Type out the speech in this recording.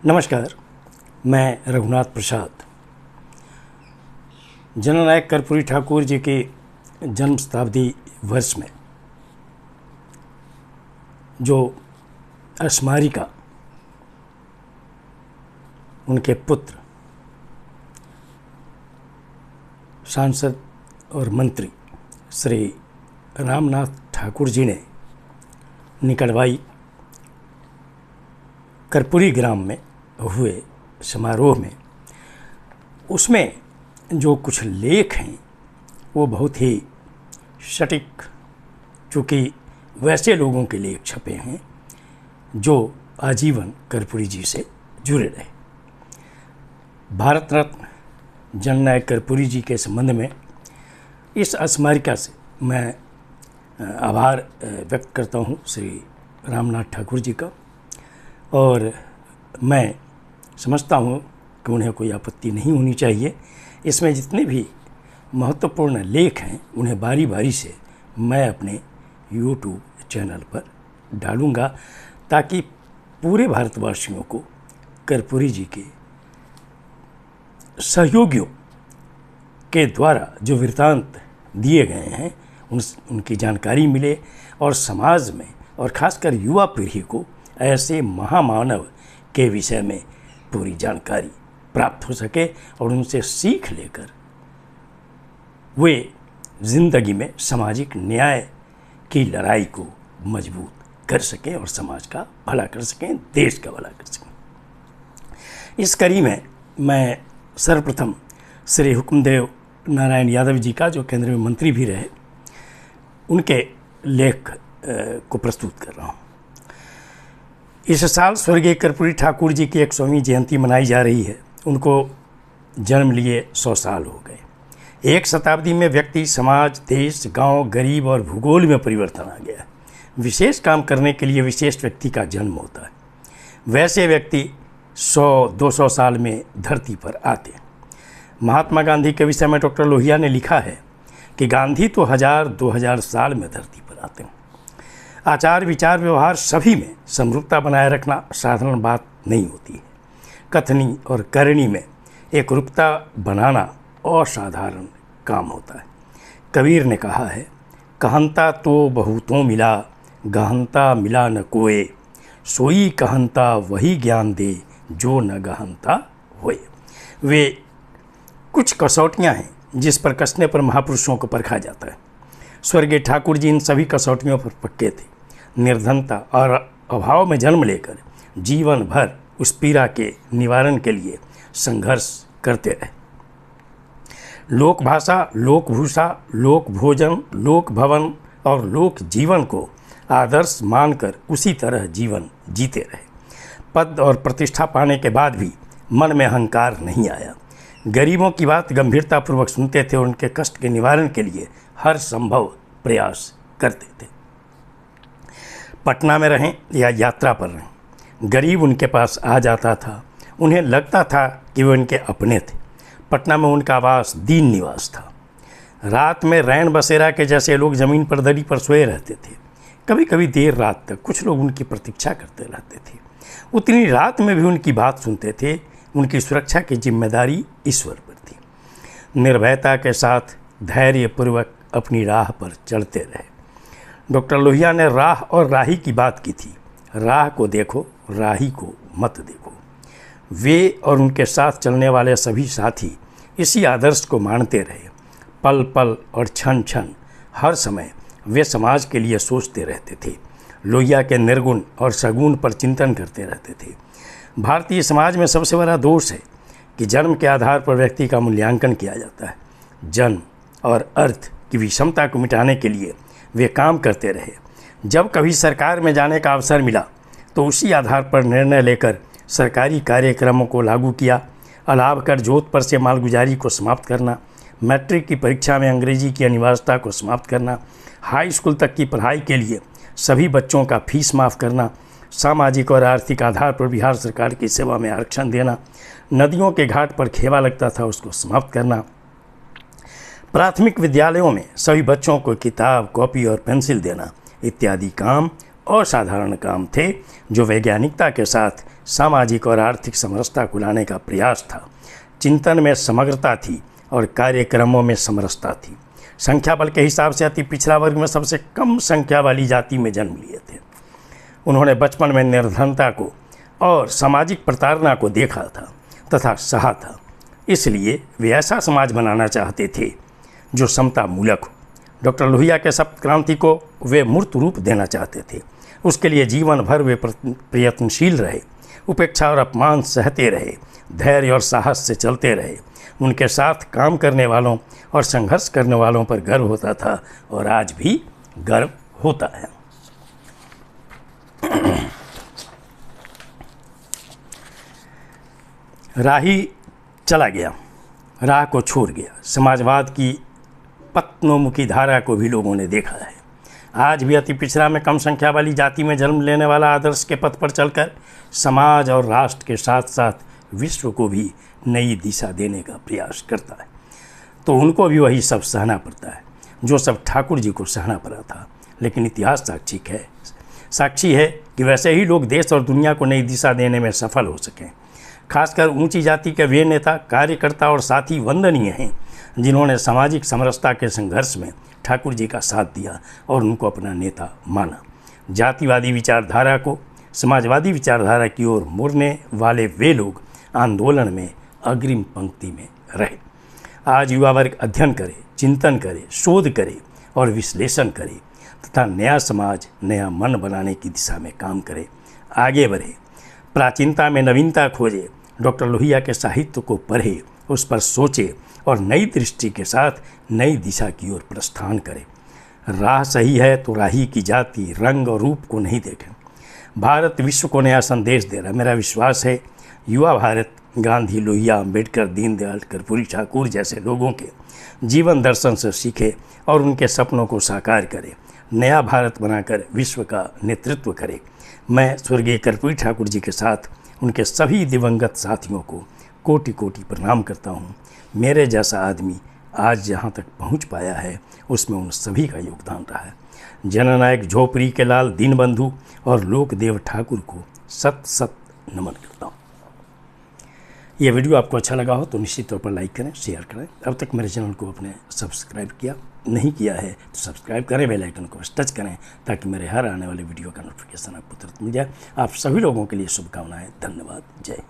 नमस्कार, मैं रघुनाथ प्रसाद। जननायक कर्पूरी ठाकुर जी के जन्म शताब्दी वर्ष में जो स्मारिका उनके पुत्र सांसद और मंत्री श्री रामनाथ ठाकुर जी ने निकलवाई, कर्पूरी ग्राम में हुए समारोह में, उसमें जो कुछ लेख हैं वो बहुत ही सटीक, चूँकि वैसे लोगों के लेख छपे हैं जो आजीवन कर्पूरी जी से जुड़े रहे। भारत रत्न जननायक कर्पूरी जी के संबंध में इस स्मारिका से मैं आभार व्यक्त करता हूँ श्री रामनाथ ठाकुर जी का, और मैं समझता हूँ कि उन्हें कोई आपत्ति नहीं होनी चाहिए। इसमें जितने भी महत्वपूर्ण लेख हैं उन्हें बारी बारी से मैं अपने YouTube चैनल पर डालूँगा, ताकि पूरे भारतवासियों को कर्पूरी जी के सहयोगियों के द्वारा जो वृत्तांत दिए गए हैं उनकी जानकारी मिले, और समाज में और ख़ासकर युवा पीढ़ी को ऐसे महामानव के विषय में पूरी जानकारी प्राप्त हो सके और उनसे सीख लेकर वे ज़िंदगी में सामाजिक न्याय की लड़ाई को मजबूत कर सकें और समाज का भला कर सकें, देश का भला कर सकें। इस कड़ी में मैं सर्वप्रथम श्री हुक्मदेव नारायण यादव जी का, जो केंद्रीय मंत्री भी रहे, उनके लेख को प्रस्तुत कर रहा हूँ। इस साल स्वर्गीय कर्पूरी ठाकुर जी की 100वीं जयंती मनाई जा रही है। उनको जन्म लिए 100 साल हो गए। एक शताब्दी में व्यक्ति, समाज, देश, गांव, गरीब और भूगोल में परिवर्तन आ गया। विशेष काम करने के लिए विशेष व्यक्ति का जन्म होता है। वैसे व्यक्ति 100-200 साल में धरती पर आते हैं। महात्मा गांधी के विषय में डॉक्टर लोहिया ने लिखा है कि गांधी तो 1000-2000 साल में धरती पर आते हैं। आचार, विचार, व्यवहार सभी में समरूपता बनाए रखना साधारण बात नहीं होती है। कथनी और करनी में एक रूपता बनाना असाधारण काम होता है। कबीर ने कहा है, कहनता तो बहुतों मिला, गहनता मिला न कोय, सोई कहनता वही ज्ञान दे, जो न गहनता होए। वे कुछ कसौटियाँ हैं जिस पर कसने पर महापुरुषों को परखा जाता है। स्वर्गीय ठाकुर जी इन सभी कसौटियों पर पक्के थे। निर्धनता और अभाव में जन्म लेकर जीवन भर उस पीड़ा के निवारण के लिए संघर्ष करते रहे। लोक भाषा, लोक भूषा, लोक भोजन, लोक भवन और लोक जीवन को आदर्श मानकर उसी तरह जीवन जीते रहे। पद और प्रतिष्ठा पाने के बाद भी मन में अहंकार नहीं आया। गरीबों की बात गंभीरतापूर्वक सुनते थे और उनके कष्ट के निवारण के लिए हर संभव प्रयास करते थे। पटना में रहें या यात्रा पर रहें, गरीब उनके पास आ जाता था। उन्हें लगता था कि वे उनके अपने थे। पटना में उनका आवास दीन निवास था। रात में रैन बसेरा के जैसे लोग ज़मीन पर दरी पर सोए रहते थे। कभी कभी देर रात तक कुछ लोग उनकी प्रतीक्षा करते रहते थे। उतनी रात में भी उनकी बात सुनते थे। उनकी सुरक्षा की जिम्मेदारी ईश्वर पर थी। निर्भयता के साथ धैर्यपूर्वक अपनी राह पर चलते रहे। डॉक्टर लोहिया ने राह और राही की बात की थी। राह को देखो, राही को मत देखो। वे और उनके साथ चलने वाले सभी साथी इसी आदर्श को मानते रहे। पल पल और क्षण क्षण हर समय वे समाज के लिए सोचते रहते थे। लोहिया के निर्गुण और सगुण पर चिंतन करते रहते थे। भारतीय समाज में सबसे बड़ा दोष है कि जन्म के आधार पर व्यक्ति का मूल्यांकन किया जाता है। जन्म और अर्थ की विषमता को मिटाने के लिए वे काम करते रहे। जब कभी सरकार में जाने का अवसर मिला तो उसी आधार पर निर्णय लेकर सरकारी कार्यक्रमों को लागू किया। अलाव कर जोत पर से मालगुजारी को समाप्त करना, मैट्रिक की परीक्षा में अंग्रेजी की अनिवार्यता को समाप्त करना, हाई स्कूल तक की पढ़ाई के लिए सभी बच्चों का फीस माफ़ करना, सामाजिक और आर्थिक आधार पर बिहार सरकार की सेवा में आरक्षण देना, नदियों के घाट पर खेवा लगता था उसको समाप्त करना, प्राथमिक विद्यालयों में सभी बच्चों को किताब, कॉपी और पेंसिल देना इत्यादि काम असाधारण काम थे जो वैज्ञानिकता के साथ सामाजिक और आर्थिक समरसता को लाने का प्रयास था। चिंतन में समग्रता थी और कार्यक्रमों में समरसता थी। संख्या बल के हिसाब से अति पिछड़ा वर्ग में सबसे कम संख्या वाली जाति में जन्म लिए थे। उन्होंने बचपन में निर्धनता को और सामाजिक प्रताड़ना को देखा था तथा सहा था। इसलिए वे ऐसा समाज बनाना चाहते थे जो समता मूलक हो। डॉक्टर लोहिया के सप्त क्रांति को वे मूर्त रूप देना चाहते थे। उसके लिए जीवन भर वे प्रयत्नशील रहे, उपेक्षा और अपमान सहते रहे, धैर्य और साहस से चलते रहे। उनके साथ काम करने वालों और संघर्ष करने वालों पर गर्व होता था और आज भी गर्व होता है। राही चला गया, राह को छोड़ गया। समाजवाद की पत्नोमुखी धारा को भी लोगों ने देखा है। आज भी अति पिछड़ा में कम संख्या वाली जाति में जन्म लेने वाला आदर्श के पथ पर चलकर समाज और राष्ट्र के साथ साथ विश्व को भी नई दिशा देने का प्रयास करता है। तो उनको भी वही सब सहना पड़ता है जो सब ठाकुर जी को सहना पड़ा था। लेकिन इतिहास साक्षी है कि वैसे ही लोग देश और दुनिया को नई दिशा देने में सफल हो सकें। खासकर ऊंची जाति के वे नेता, कार्यकर्ता और साथी वंदनीय हैं जिन्होंने सामाजिक समरसता के संघर्ष में ठाकुर जी का साथ दिया और उनको अपना नेता माना। जातिवादी विचारधारा को समाजवादी विचारधारा की ओर मोड़ने वाले वे लोग आंदोलन में अग्रिम पंक्ति में रहे। आज युवा वर्ग अध्ययन करे, चिंतन करे, शोध करे और विश्लेषण करे तथा नया समाज, नया मन बनाने की दिशा में काम करे, आगे बढ़े, प्राचीनता में नवीनता खोजे, डॉक्टर लोहिया के साहित्य को पढ़े, उस पर सोचे और नई दृष्टि के साथ नई दिशा की ओर प्रस्थान करे। राह सही है तो राही की जाति, रंग और रूप को नहीं देखें। भारत विश्व को नया संदेश दे रहा है। मेरा विश्वास है युवा भारत गांधी, लोहिया, अम्बेडकर, दीनदयाल, कर्पूरी ठाकुर जैसे लोगों के जीवन दर्शन से सीखे और उनके सपनों को साकार करे, नया भारत बनाकर विश्व का नेतृत्व करे। मैं स्वर्गीय कर्पूरी ठाकुर जी के साथ उनके सभी दिवंगत साथियों को कोटि कोटि प्रणाम करता हूँ। मेरे जैसा आदमी आज जहाँ तक पहुँच पाया है उसमें उन सभी का योगदान रहा है। जननायक झोपड़ी के लाल दीनबंधु और लोकदेव ठाकुर को सत सत नमन करता हूँ। ये वीडियो आपको अच्छा लगा हो तो निश्चित तौर पर लाइक करें, शेयर करें। अब तक मेरे चैनल को अपने सब्सक्राइब नहीं किया है तो सब्सक्राइब करें, बेल आइकन को टच करें ताकि मेरे हर आने वाले वीडियो का नोटिफिकेशन आपको तुरंत मिल जाए। आप सभी लोगों के लिए शुभकामनाएं। धन्यवाद। जय।